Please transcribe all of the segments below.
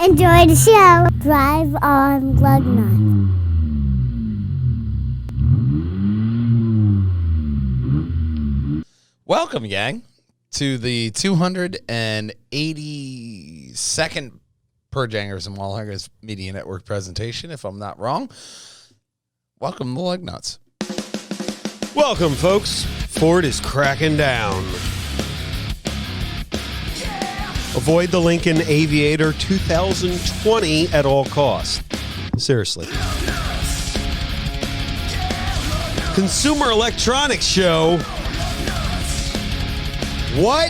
Enjoy the show. Drive on Lugnutz. Welcome, gang, to the 282nd Perjangers and Wallhangers Media Network presentation, if I'm not wrong. Welcome to Lugnutz. Welcome, folks. Ford is cracking down. Avoid the Lincoln Aviator 2020 at all costs. Seriously. Consumer Electronics Show. What?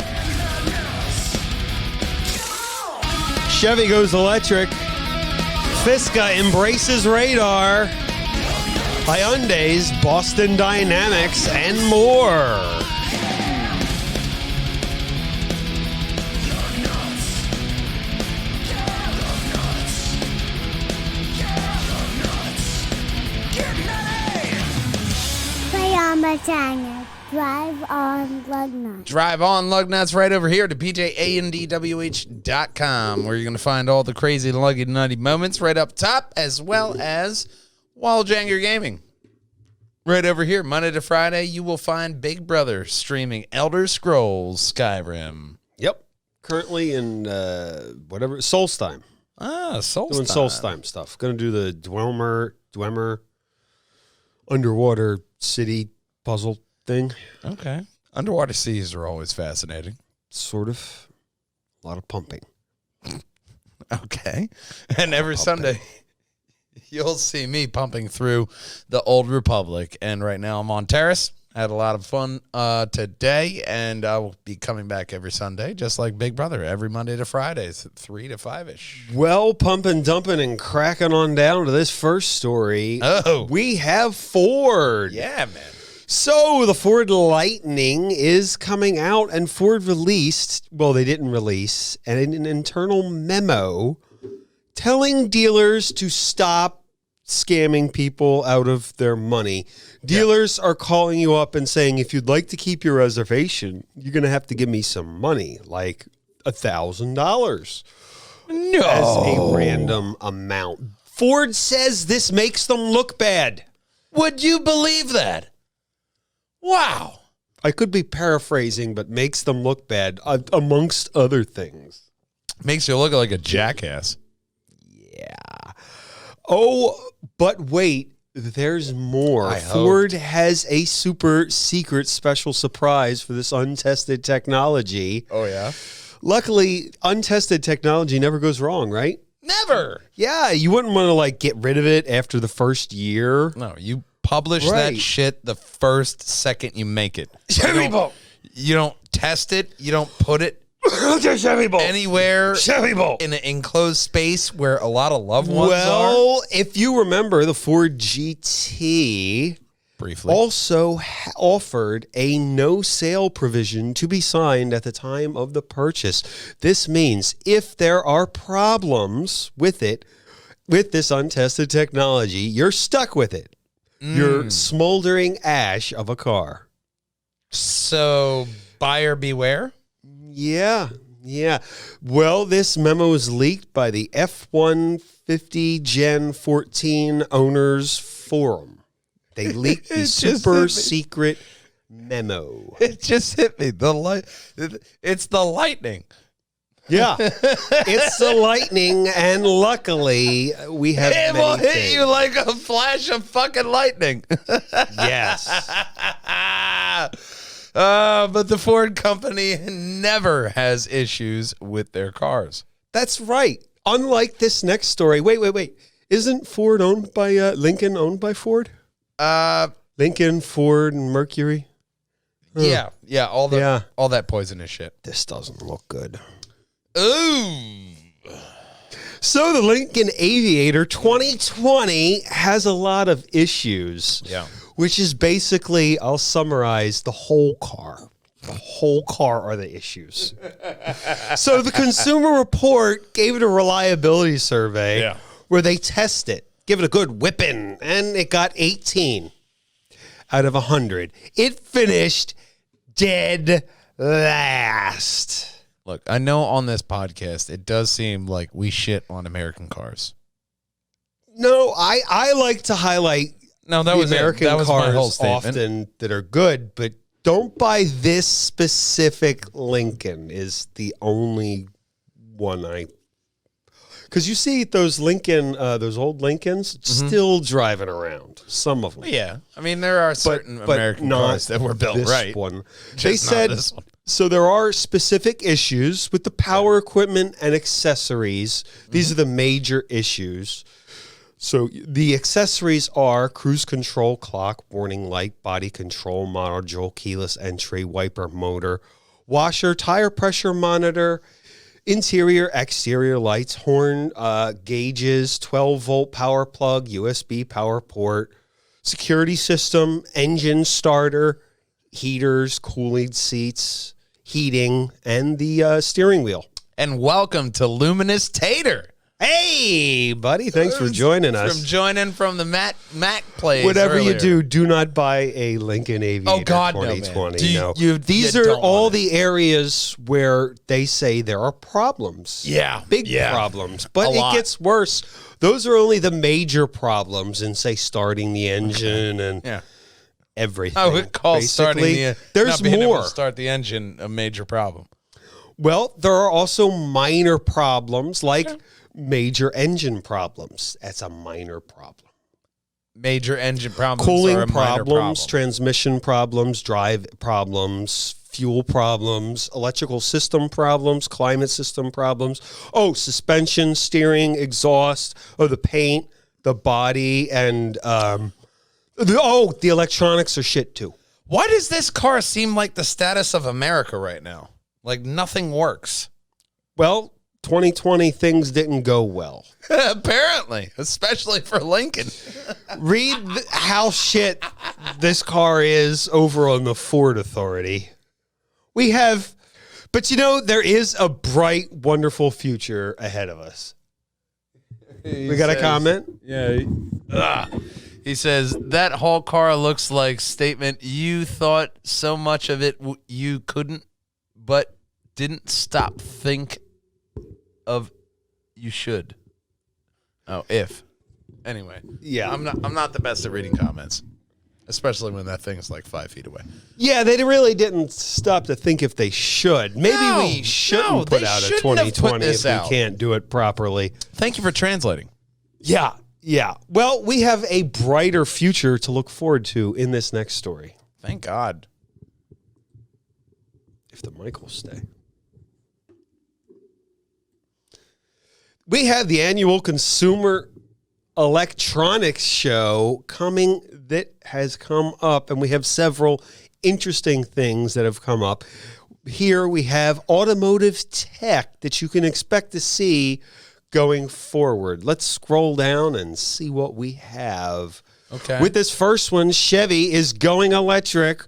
Chevy goes electric. Fisker embraces radar. Hyundai's Boston Dynamics and more. Play on my channel. Drive on Lugnutz. Drive on Lugnutz right over here to PJAndDWH.com, where you're going to find all the crazy, luggy, nutty moments right up top, as well as Wallhanger Gaming. Right over here, Monday to Friday, you will find Big Brother streaming Elder Scrolls Skyrim. Yep. Currently in Solstheim. Solstheim. Doing Solstheim stuff. Going to do the Dwemer underwater city puzzle thing. Okay. Underwater seas are always fascinating. Sort of. A lot of pumping. Okay. And every Sunday, you'll see me pumping through the Old Republic. And right now I'm on Terrace. Had a lot of fun today, and I will be coming back every Sunday, just like Big Brother, every Monday to Fridays, 3 to 5-ish. Well, pumping, dumping, and cracking on down to this first story. Oh. We have Ford. Yeah, man. So the Ford Lightning is coming out, and Ford released, well, they didn't release, an internal memo telling dealers to stop scamming people out of their money. Dealers are calling you up and saying, if you'd like to keep your reservation, you're going to have to give me some money, like $1,000. No. As a random amount. Ford says this makes them look bad. Would you believe that? Wow. I could be paraphrasing, but makes them look bad, amongst other things. Makes you look like a jackass. Yeah. Oh, but wait, there's more. Ford has a super secret special surprise for this untested technology. Oh, yeah? Luckily, untested technology never goes wrong, right? Never. Yeah, you wouldn't want to, get rid of it after the first year. No, you publish that shit the first second you make it. You don't test it. You don't put it anywhere in an enclosed space where a lot of loved ones are. Well, if you remember, the Ford GT briefly also offered a no-sale provision to be signed at the time of the purchase. This means if there are problems with it, with this untested technology, you're stuck with it. You're smoldering ash of a car. So, buyer beware? Yeah. Well, this memo was leaked by the F-150 Gen 14 Owners Forum. They leaked the super secret memo. It just hit me. It's the Lightning. Yeah. It's the Lightning, and luckily, we have It will hit you like a flash of fucking lightning. Yes. But the Ford company never has issues with their cars. That's right. Unlike this next story. Wait. Isn't Ford owned by Lincoln owned by Ford? Lincoln, Ford, and Mercury? Yeah, all that poisonous shit. This doesn't look good. Ooh. So the Lincoln Aviator 2020 has a lot of issues. Yeah. Which is basically, I'll summarize, the whole car. The whole car are the issues. So the Consumer Report gave it a reliability survey where they test it, give it a good whipping, and it got 18 out of 100. It finished dead last. Look, I know on this podcast it does seem like we shit on American cars. No, I like to highlight No, that the was American That was my whole cars statement. often that are good, but don't buy this specific Lincoln is the only one because you see those Lincoln, those old Lincolns still driving around. Some of them. Yeah, I mean there are certain American not cars that were built this right. one. Just They not said this one. so. There are specific issues with the power equipment and accessories. These are the major issues. So the accessories are cruise control, clock, warning light, body control module, keyless entry, wiper motor, washer, tire pressure monitor, interior, exterior lights, horn gauges, 12-volt power plug, USB power port, security system, engine starter, heaters, cooling seats, heating, and the steering wheel. And welcome to Luminous Tater. Hey, buddy. Thanks for joining us. From joining from the Mac plays. Whatever earlier. you do not buy a Lincoln Aviator Oh, God, no, man. 2020. No, These These are all the areas where they say there are problems. Yeah. Big Yeah. problems. But A it lot. gets worse. Those are only the major problems in, say, starting the engine and Yeah. everything. I would call starting Basically, the there's not being able more. to start the engine a major problem. Well, there are also minor problems like major engine problems. That's a minor problem. Major engine problems, Cooling are a minor problems, problem. transmission problems, drive problems, fuel problems, electrical system problems, climate system problems. Oh, suspension, steering, exhaust, the paint, the body, and the electronics are shit too. Why does this car seem like the status of America right now? Like nothing works. Well, 2020 things didn't go well. Apparently, especially for Lincoln. Read how shit this car is over on the Ford Authority. We have, but there is a bright, wonderful future ahead of us. We got a comment? Yeah. He says, that whole car looks like statement, you thought so much of it you couldn't, but didn't stop think of you should. Oh, if. Anyway. Yeah. I'm not the best at reading comments, especially when that thing's like 5 feet away. Yeah, they really didn't stop to think if they should. Maybe we shouldn't put they out a shouldn't have put 2020 this if out. we can't do it properly. Thank you for translating. Yeah. Well, we have a brighter future to look forward to in this next story. Thank God. If the mic will stay. We have the annual Consumer Electronics Show coming that has come up, and we have several interesting things that have come up. Here we have automotive tech that you can expect to see going forward. Let's scroll down and see what we have. Okay. With this first one, Chevy is going electric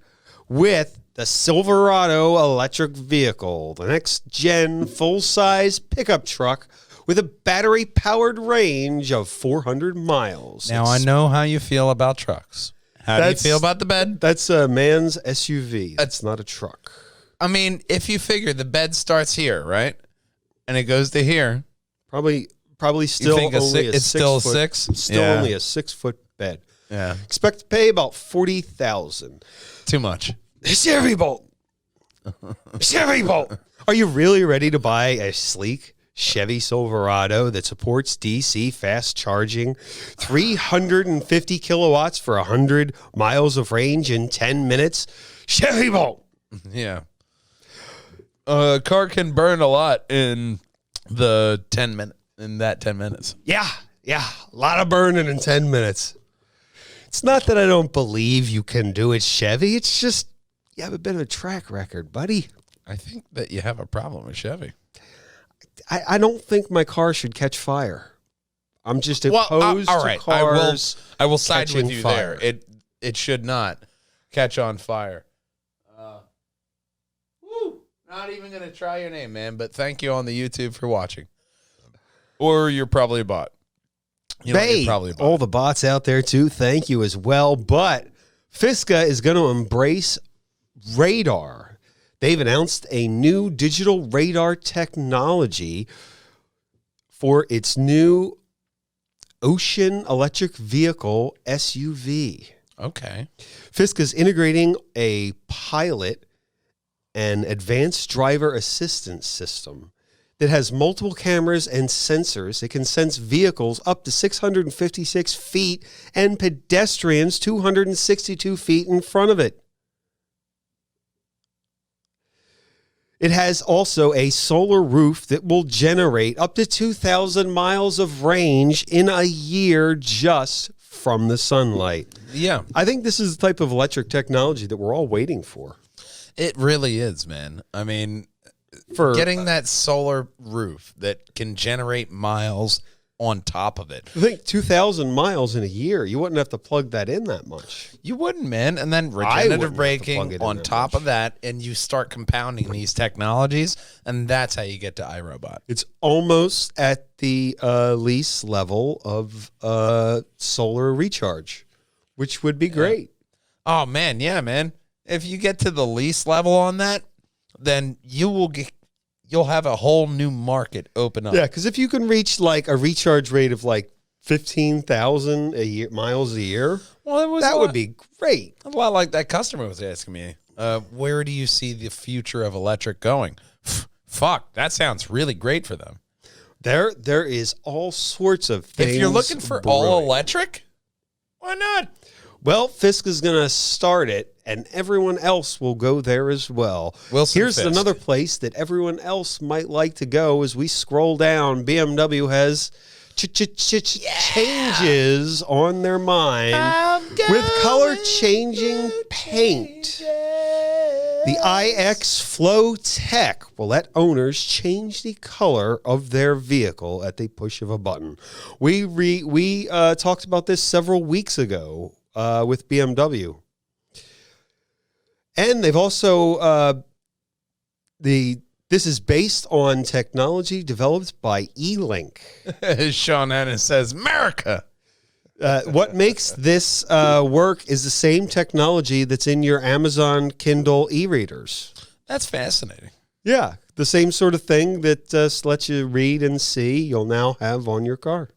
with the Silverado electric vehicle, the next gen full-size pickup truck with a battery-powered range of 400 miles. Now I know how you feel about trucks. How do you feel about the bed? That's a man's SUV. That's not a truck. I mean, if you figure the bed starts here, right? And it goes to here. Probably still You think only it's still a 6 foot, six? Still Yeah. only a 6-foot bed. Yeah. Expect to pay about $40,000. Too much. Chevy Bolt. Chevy Bolt. Are you really ready to buy a sleek Chevy Silverado that supports DC fast charging, 350 kilowatts for 100 miles of range in 10 minutes? Chevy Bolt. Yeah. A car can burn a lot in the 10 minutes. Yeah. A lot of burning in 10 minutes. It's not that I don't believe you can do it, Chevy. It's just you have a bit of a track record, buddy. I think that you have a problem with Chevy. I don't think my car should catch fire. I'm just opposed all right. to cars. I will side with catching you fire. there. It should not catch on fire. Not even going to try your name, man, but thank you on the YouTube for watching. Or you're probably a bot. Hey, all the bots out there too, thank you as well. But Fisker is going to embrace radar. They've announced a new digital radar technology for its new Ocean electric vehicle SUV. Okay. Fisker is integrating a pilot and advanced driver assistance system that has multiple cameras and sensors. It can sense vehicles up to 656 feet and pedestrians 262 feet in front of it. It has also a solar roof that will generate up to 2,000 miles of range in a year just from the sunlight. Yeah. I think this is the type of electric technology that we're all waiting for. It really is, man. I mean, For getting that solar roof that can generate miles on top of it. I think 2,000 miles in a year, you wouldn't have to plug that in that much. You wouldn't, man. And then wouldn't have regenerative to plug braking it in on that top much. of that, and you start compounding these technologies, and that's how you get to iRobot. It's almost at the lease level of solar recharge, which would be great. Oh, man. Yeah, man. If you get to the lease level on that, then you'll have a whole new market open up. Yeah, because if you can reach like a recharge rate of like 15,000 a year miles a year, Well, that would be great. a lot like that customer was asking me. Where do you see the future of electric going? Fuck, that sounds really great for them. There is all sorts of things. If you're looking for all electric, why not? Well, Fisk is going to start it, and everyone else will go there as well. Wilson Here's Fisk. another place that everyone else might like to go as we scroll down. BMW has changes on their mind with color-changing paint. The iX Flow Tech will let owners change the color of their vehicle at the push of a button. We talked about this several weeks ago with BMW. And they've also, this is based on technology developed by E-Link. Sean Ennis says, America. What makes this work is the same technology that's in your Amazon Kindle e-readers. That's fascinating. Yeah, the same sort of thing that lets you read and see, you'll now have on your car.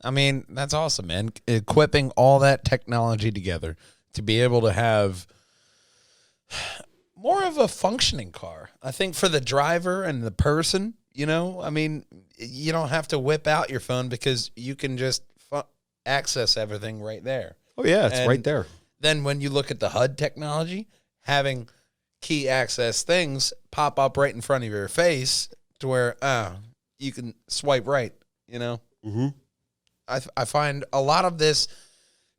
I mean, that's awesome, man. Equipping all that technology together to be able to have more of a functioning car. I think for the driver and the person, you know, I mean, you don't have to whip out your phone because you can just access everything right there. Oh, yeah, it's And right there. Then when you look at the HUD technology, having key access things pop up right in front of your face to where you can swipe right, you know? Mm-hmm. I find a lot of this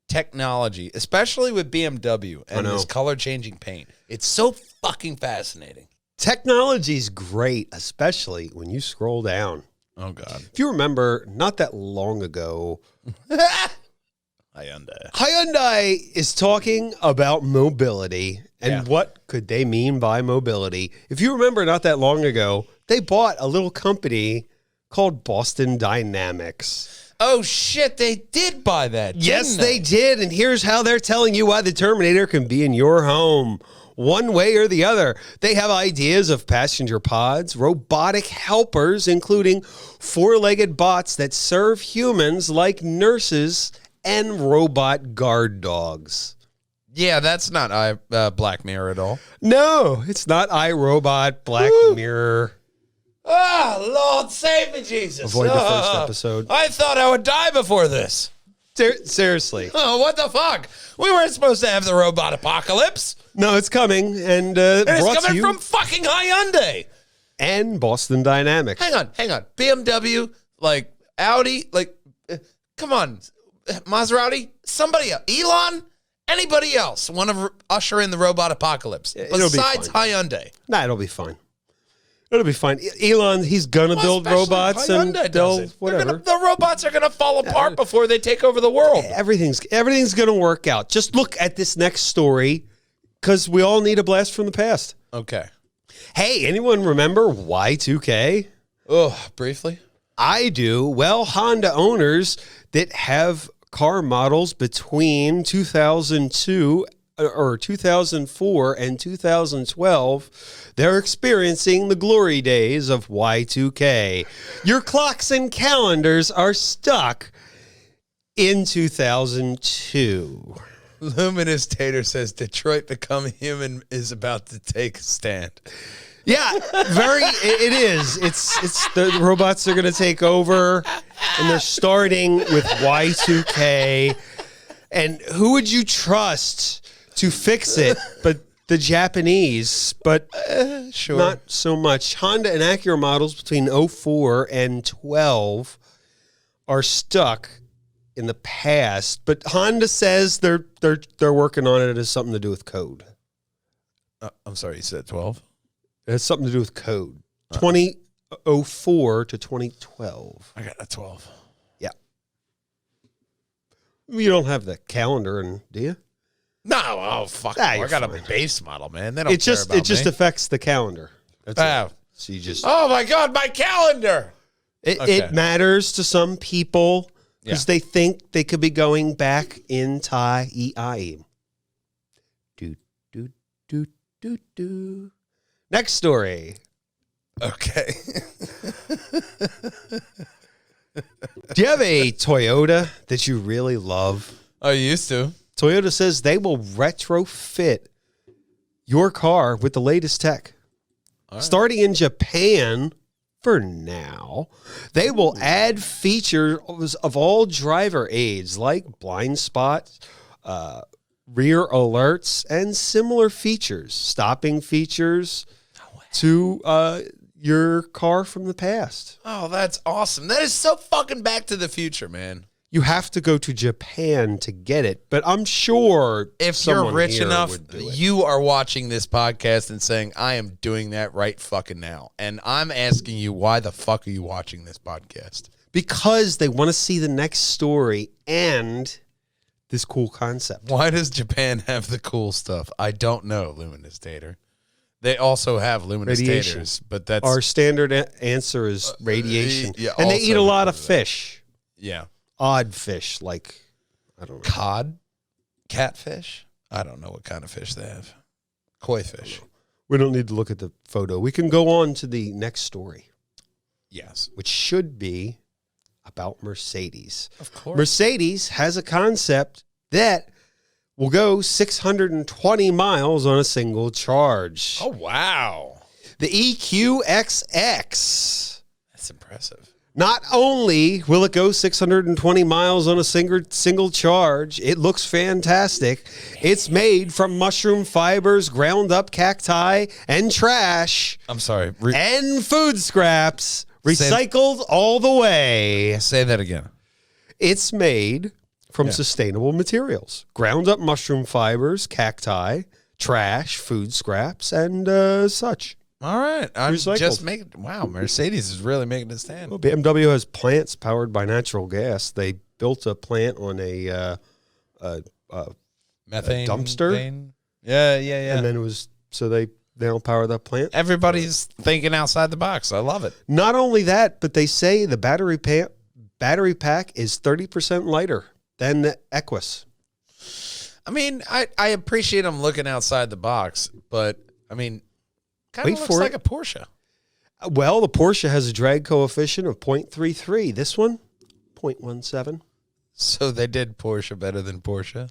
technology, especially with BMW and this color-changing paint, it's so fucking fascinating. Technology's great, especially when you scroll down. Oh, God. If you remember, not that long ago, Hyundai is talking about mobility. And what could they mean by mobility? If you remember, not that long ago, they bought a little company called Boston Dynamics. Oh, shit, they did buy that, Yes, didn't they did. And here's how they're telling you why the Terminator can be in your home. One way or the other. They have ideas of passenger pods, robotic helpers, including four-legged bots that serve humans like nurses and robot guard dogs. Yeah, that's not Black Mirror at all. No, it's not iRobot, Black Mirror. Oh, Lord, save me, Jesus. Avoid the first episode. I thought I would die before this. Seriously. Oh, what the fuck? We weren't supposed to have the robot apocalypse. No, it's coming. And, And brought it's to coming you from fucking Hyundai. and Boston Dynamics. Hang on. BMW, like Audi, like, come on. Maserati, somebody else. Elon, anybody else want to usher in the robot apocalypse It'll be besides fine. Hyundai? Nah, it'll be fine. It'll be fine. Elon, he's gonna build Especially robots Hyundai and does they'll it. whatever. The robots are going to fall apart before they take over the world. Everything's gonna work out. Just look at this next story, because we all need a blast from the past. Okay. Hey, anyone remember Y2K? Oh, briefly. I do. Well, Honda owners that have car models between 2002 or 2004 and 2012, they're experiencing the glory days of Y2K. Your clocks and calendars are stuck in 2002. Luminous Tater says Detroit Become Human is about to take a stand. Yeah, it is. It's the robots are going to take over, and they're starting with Y2K. And who would you trust to fix it but the Japanese? But Sure. not so much. Honda and Acura models between 04 and 12 are stuck in the past, but Honda says they're working on it. It has something to do with code. I'm sorry, you said 12? It has something to do with code. 2004 to 2012. I got a 12. Yeah. You don't have the calendar, do you? No, oh fuck! Ah, I you're got fine. a base model, man. They don't It care just about me. affects the calendar. That's Oh. it. So you just Oh my god, my calendar! it matters to some people because they think they could be going back in time. Do do do do do. Next story. Okay. Do you have a Toyota that you really love? I used to. Toyota says they will retrofit your car with the latest tech. Right. Starting in Japan for now, they will add features of all driver aids like blind spots, rear alerts, and similar features, stopping features to your car from the past. Oh, that's awesome. That is so fucking Back to the Future, man. You have to go to Japan to get it, but I'm sure If you're someone rich here enough, would do it. you are watching this podcast and saying, I am doing that right fucking now. And I'm asking you, why the fuck are you watching this podcast? Because they want to see the next story and this cool concept. Why does Japan have the cool stuff? I don't know, Luminous Tater. They also have Luminous Radiation. Taters, but that's... Our standard answer is radiation. yeah, and they also eat a lot of because of that. fish. Yeah. Odd fish, like, I don't know. Cod? Catfish? I don't know what kind of fish they have. Koi fish. We don't need to look at the photo. We can go on to the next story, Yes. which should be about Mercedes. Of course. Mercedes has a concept that will go 620 miles on a single charge. Oh, wow. The EQXX. That's impressive. Not only will it go 620 miles on a single charge, it looks fantastic. It's made from mushroom fibers, ground up cacti, and trash, I'm sorry. and food scraps, recycled all the way. Say that again. It's made from sustainable materials, ground up mushroom fibers, cacti, trash, food scraps, and such. All right. I'm Recycled. just making... Wow, Mercedes is really making a stand. Well, BMW has plants powered by natural gas. They built a plant on a Methane dumpster? thing? Yeah. and then it was so they don't power that plant. Everybody's thinking outside the box. I love it. Not only that, but they say the battery pack is 30% lighter than the Equus. I mean, I appreciate them looking outside the box, but, I mean, kind Wait of looks for like it. a Porsche. Well, the Porsche has a drag coefficient of 0.33. This one, 0.17. So they did Porsche better than Porsche.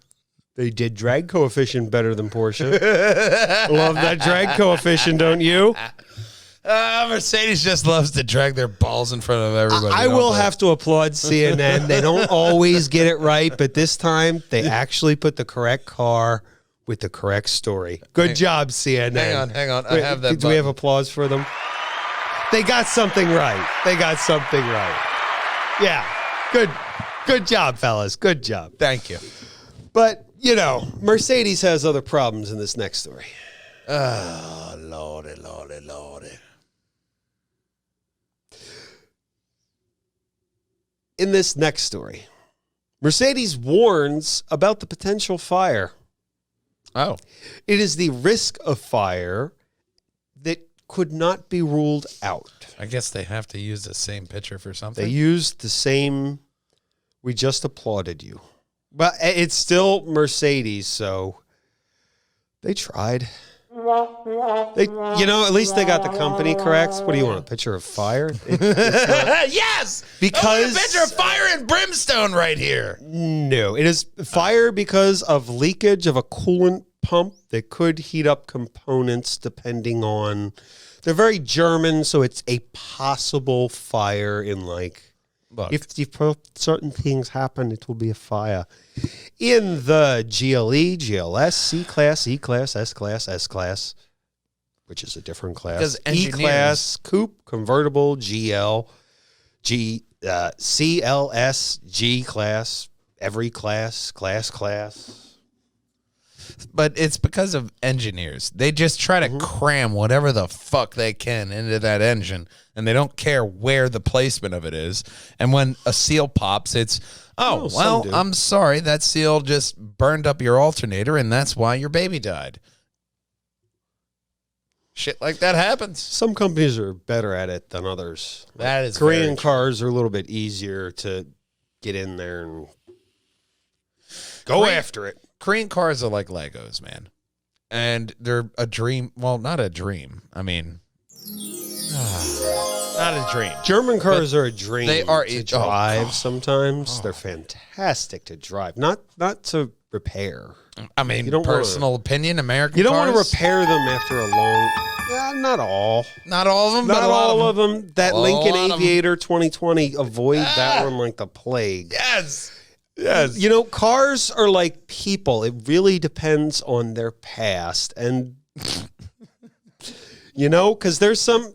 They did drag coefficient better than Porsche. Love that drag coefficient, don't you? Mercedes just loves to drag their balls in front of everybody. I will have to applaud CNN. They don't always get it right, but this time they actually put the correct car with the correct story. Good job, CNN. Hang on. I Wait, have that do we have button. applause for them? They got something right. Yeah. Good job, fellas. Good job. Thank you. But, Mercedes has other problems in this next story. Oh, lordy. In this next story, Mercedes warns about the potential fire. Oh. It is the risk of fire that could not be ruled out. I guess they have to use the same picture for something. They used the same, we just applauded you. But it's still Mercedes, so They tried. At least they got the company correct. What do you want? A picture of fire? Yes! Because I want a picture of fire and brimstone right here. No, it is fire because of leakage of a coolant pump that could heat up components depending on. They're very German, so it's a possible fire in if certain things happen, it will be a fire. In the GLE, GLS, C-Class, E-Class, S-Class, S-Class, which is a different class. E-Class, Coupe, Convertible, GL, CLS, G-Class, every class. But it's because of engineers. They just try to cram whatever the fuck they can into that engine, and they don't care where the placement of it is. And when a seal pops, it's, I'm sorry, that seal just burned up your alternator, and that's why your baby died. Shit like that happens. Some companies are better at it than others. That is Korean cars are a little bit easier to get in there and go after it. Korean cars are like Legos, man. And they're a dream. Well, not a dream. I mean, not a dream. German cars are a dream. They are to drive sometimes. They're fantastic to drive. Not to repair. I mean, personal opinion, American cars. You don't want to repair them after a long... not all. Not all of them, Not but all of them. That Lincoln lot of Aviator 2020, avoid that one like the plague. Yes. Cars are like people. It really depends on their past. And, because there's some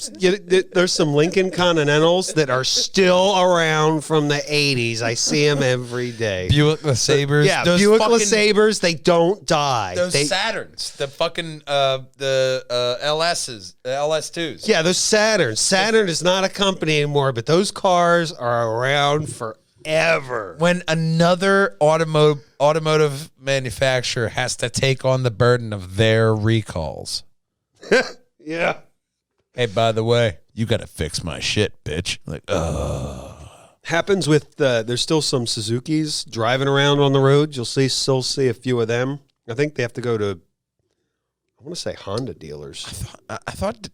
Lincoln Continentals that are still around from the 80s. I see them every day. Buick LeSabres. Yeah, Buick LeSabres, they don't die. Those Saturns, the fucking the LSs, the LS2s. Yeah, those Saturns. Saturn is not a company anymore, but those cars are around forever. When another automotive manufacturer has to take on the burden of their recalls. Yeah. Hey, by the way, you got to fix my shit, bitch. Happens with there's still some Suzukis driving around on the road. You'll still see a few of them. I think they have to go to, I want to say Honda dealers. I thought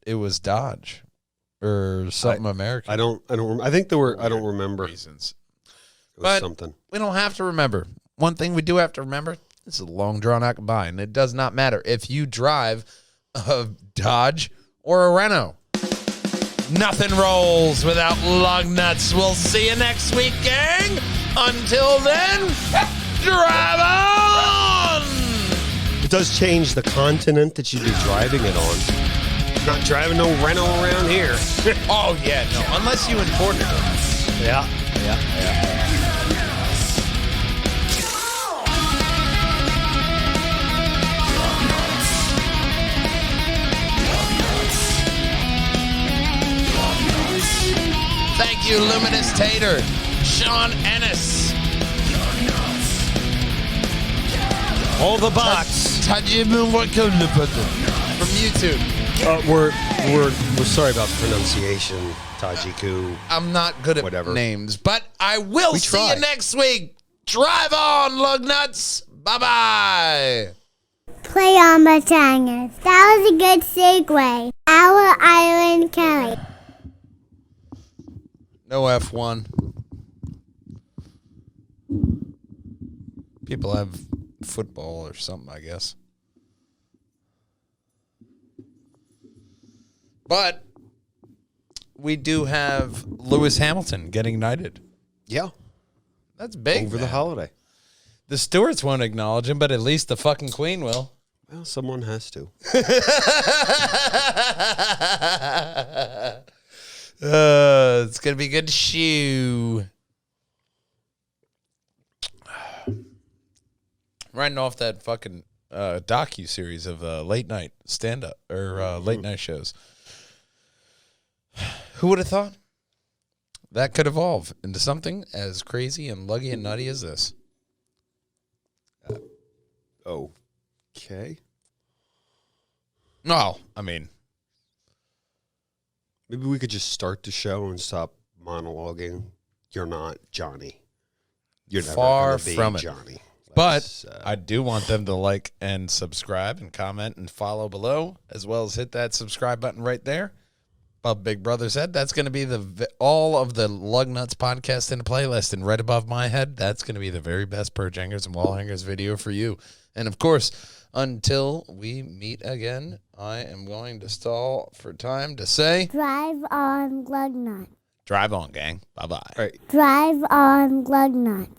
it was Dodge or something American. I think there were. I don't remember reasons. It was something. We don't have to remember. One thing we do have to remember: this is a long drawn out goodbye, and it does not matter if you drive a Dodge or a Renault. Nothing rolls without Lugnutz. We'll see you next week, gang. Until then, drive on! It does change the continent that you'd be driving it on. Not driving no Renault around here. Oh, yeah, no. Unless you imported it. Yeah. Thank you, Luminous Tater, Sean Ennis, All the bots from YouTube. We're sorry about the pronunciation, Tajiku. I'm not good at whatever names, but I will see you next week. Drive on, Lugnutz. Bye-bye. Play on Perjangers. That was a good segue. Our Island Kelly. No F1. People have football or something, I guess. But we do have Lewis Hamilton getting knighted. Yeah. That's big. Over the holiday. The Stewarts won't acknowledge him, but at least the fucking Queen will. Well, someone has to. It's going to be good to shoe. Writing off that fucking docu-series of late night stand-up or late night shows. Who would have thought that could evolve into something as crazy and luggy and nutty as this? Okay. No, I mean, maybe we could just start the show and stop monologuing. You're not Johnny. You're never far gonna be from it. Johnny. But I do want them to like and subscribe and comment and follow below, as well as hit that subscribe button right there. Above Big Brother's head, that's going to be all of the Lugnutz Podcast in a playlist. And right above my head, that's going to be the very best Perjangers and Wallhangers video for you. And of course, until we meet again, I am going to stall for time to say, Drive on Lugnutz. drive on, gang. Bye-bye. All right. Drive on Lugnutz.